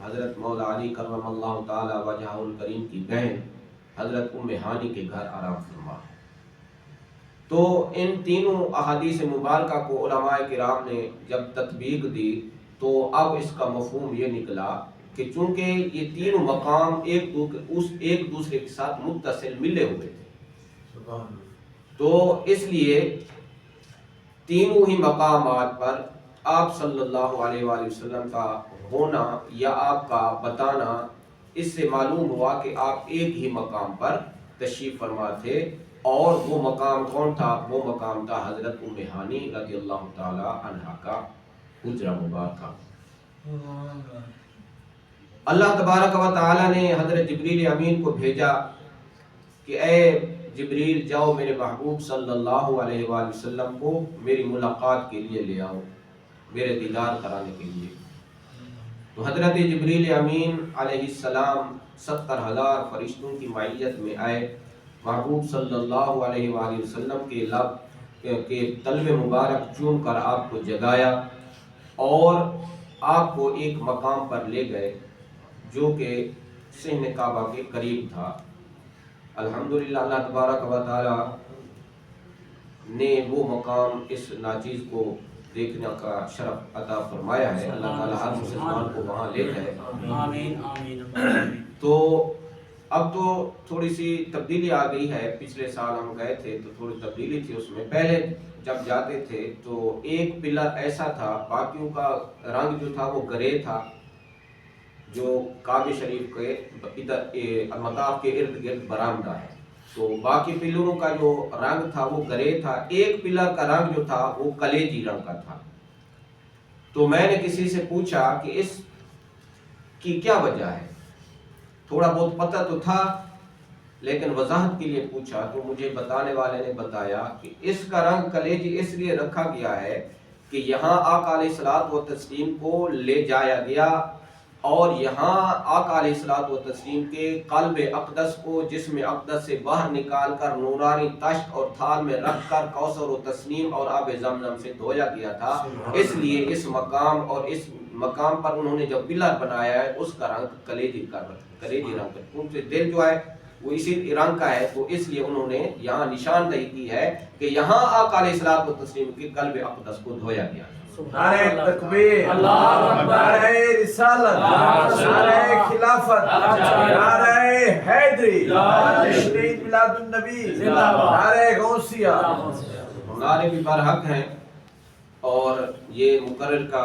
حضرت مولا علی کرم اللہ تعالی وجہہ الکریم کی بہن حضرت ام ہانی کے گھر آرام فرما ہے۔ تو ان تینوں احادیث مبارکہ کو علماء کرام نے جب تطبیق دی تو اب اس کا مفہوم یہ نکلا کہ چونکہ یہ تینوں مقام ایک دوسرے کے ساتھ متصل ملے ہوئے تھے، تو اس لیے تینوں ہی مقامات پر آپ صلی اللہ علیہ وآلہ وسلم کا ہونا یا آپ کا بتانا، اس سے معلوم ہوا کہ آپ ایک ہی مقام پر تشریف فرما تھے، اور وہ مقام کون تھا؟ وہ مقام تھا حضرت ام ہانی رضی اللہ تعالی عنہا کا حجرہ مبارکہ۔ اللہ تبارک و تعالی نے حضرت جبریل امین کو بھیجا کہ اے جبریل جاؤ میرے محبوب صلی اللہ علیہ وآلہ وسلم کو میری ملاقات کے لیے لے آؤ، میرے دیدار کرانے کے لیے۔ تو حضرت جبریل امین علیہ السلام 70,000 فرشتوں کی معیت میں آئے، محبوب صلی اللہ علیہ وآلہ وسلم کے لب کے طلب مبارک چوم کر آپ کو جگایا اور آپ کو ایک مقام پر لے گئے جو کہ صحن کعبہ کے قریب تھا۔ الحمدللہ اللہ تبارک و تعالی نے وہ مقام اس ناچیز کو دیکھنے کا شرف عطا فرمایا ہے۔ اللہ تعالی ہر مسلمان کو وہاں لے جائے، آمین آمین۔ تو اب تو تھوڑی سی تبدیلی آ گئی ہے، پچھلے سال ہم گئے تھے تو تھوڑی تبدیلی تھی اس میں۔ پہلے جب جاتے تھے تو ایک پلر ایسا تھا، باقیوں کا رنگ جو تھا وہ گرے تھا، جو کعبہ شریف کے ادھر مطاف کے ارد گرد برآمدہ ہے، تو باقی پلروں کا جو رنگ تھا وہ گرے تھا، ایک پلر کا رنگ جو تھا وہ کلیجی رنگ کا تھا۔ تو میں نے کسی سے پوچھا کہ اس کی کیا وجہ ہے، تھوڑا بہت پتہ تو تھا لیکن وضاحت کے لیے پوچھا تو مجھے بتانے والے نے بتایا کہ اس کا رنگ کلیجی اس لیے رکھا گیا ہے کہ یہاں آقا علیہ الصلوۃ والتسلیم کو لے جایا گیا، اور یہاں آقا علیہ الصلوۃ والتسلیم کے قلب اقدس کو جسم اقدس سے باہر نکال کر نورانی تشت اور تھال میں رکھ کر کوثر و تسنیم اور آب زمزم سے دھویا گیا تھا۔ اس لیے اس مقام اور اس مقام پر انہوں نے جو پلر بنایا ہے اس کا رنگ کلیجی رنگ کا، کیونکہ دل جو ہے وہ اسی رنگ کا ہے، تو اس لیے انہوں نے یہاں نشاندہی کی ہے کہ یہاں آقا علیہ الصلوۃ والتسلیم کے قلب اقدس کو دھویا گیا۔ نعرہ تکبیر، نعرہ رسالت، نعرہ خلافت، نعرہ حیدری، تشریف میلاد النبی، نعرہ غوثیہ۔ نعرے بھی برحق ہیں اور یہ مقرر کا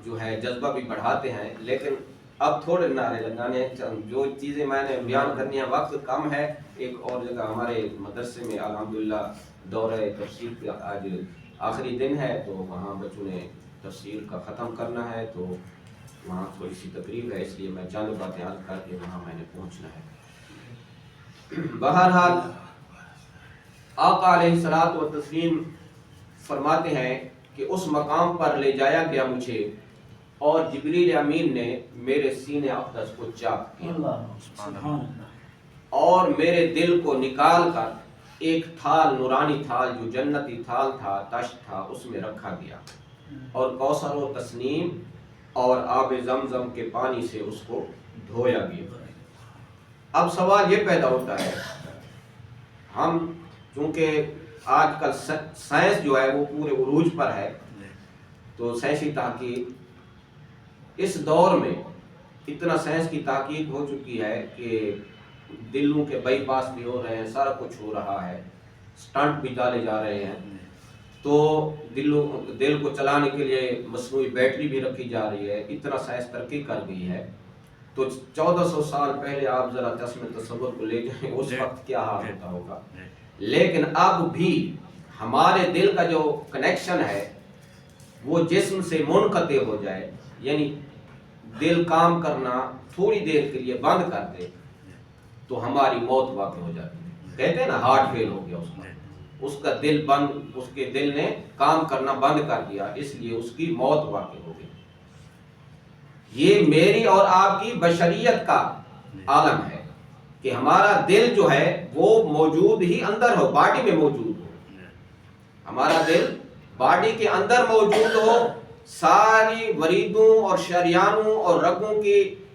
جو ہے جذبہ بھی بڑھاتے ہیں، لیکن اب تھوڑے نعرے لگانے ہیں، جو چیزیں میں نے بیان کرنی ہے وقت کم ہے۔ ایک اور جگہ ہمارے مدرسے میں الحمدللہ دورہ تفسیر کا آج آخری دن ہے، تو وہاں بچوں نے تفسیر کا ختم کرنا ہے، تو وہاں تھوڑی سی تقریب ہے، اس لیے میں چند باتیں عرض کر کے وہاں میں نے پہنچنا ہے۔ بہرحال آقا علیہ الصلوۃ والتسلیم فرماتے ہیں کہ اس مقام پر لے جایا گیا مجھے، اور جبریل امین نے میرے سینے اقدس کو چاک کیا اور میرے دل کو نکال کر ایک تھال، نورانی تھال جو جنتی تھال تھا، تشت تھا، اس میں رکھا گیا، اور کوثر و تسنیم اور آب زمزم کے پانی سے اس کو دھویا گیا۔ اب سوال یہ پیدا ہوتا ہے، ہم چونکہ آج کل سائنس جو ہے وہ پورے عروج پر ہے، تو سائنسی تحقیق اس دور میں اتنا سائنس کی تحقیق ہو چکی ہے کہ دلوں کے بائی پاس بھی ہو رہے ہیں، سارا کچھ ہو رہا ہے، سٹنٹ بھی ڈالے جا رہے ہیں، تو دل کو چلانے کے لیے مصنوعی بیٹری بھی رکھی جا رہی ہے، اتنا سائنس ترقی کر گئی ہے۔ تو 1400 سال پہلے آپ ذرا تصور کو لے جائیں، اس وقت کیا حال ہوتا ہوگا۔ لیکن اب بھی ہمارے دل کا جو کنیکشن ہے وہ جسم سے منقطع ہو جائے، یعنی دل کام کرنا تھوڑی دیر کے لیے بند کر دے تو ہماری موت واقع ہو جاتی ہے۔ کہتے ہیں نا ہارٹ فیل ہو گیا اس کا دل بند، اس کے دل نے کام کرنا بند کر دیا، اس لیے اس کی موت واقع ہو گئی۔ یہ میری اور آپ کی بشریت کا عالم ہے کہ ہمارا دل جو ہے وہ موجود ہی اندر ہو، باڈی میں موجود ہو، ہمارا دل باڈی کے اندر موجود ہو، ساری وریدوں اور شریانوں اور رگوں کی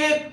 1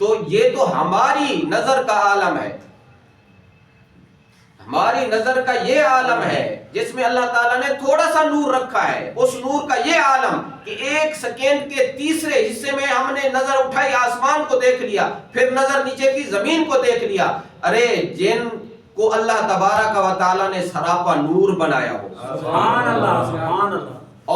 تو یہ تو ہماری نظر کا عالم ہے، ہماری نظر کا یہ عالم ہے جس میں اللہ تعالیٰ نے تھوڑا سا نور رکھا ہے، اس نور کا یہ عالم کہ ایک سیکنڈ کے تیسرے حصے میں ہم نے نظر اٹھائی آسمان کو دیکھ لیا، پھر نظر نیچے کی زمین کو دیکھ لیا۔ ارے جن کو اللہ تبارک و تعالیٰ نے سراپا نور بنایا ہو، سبحان اللہ، سبحان اللہ،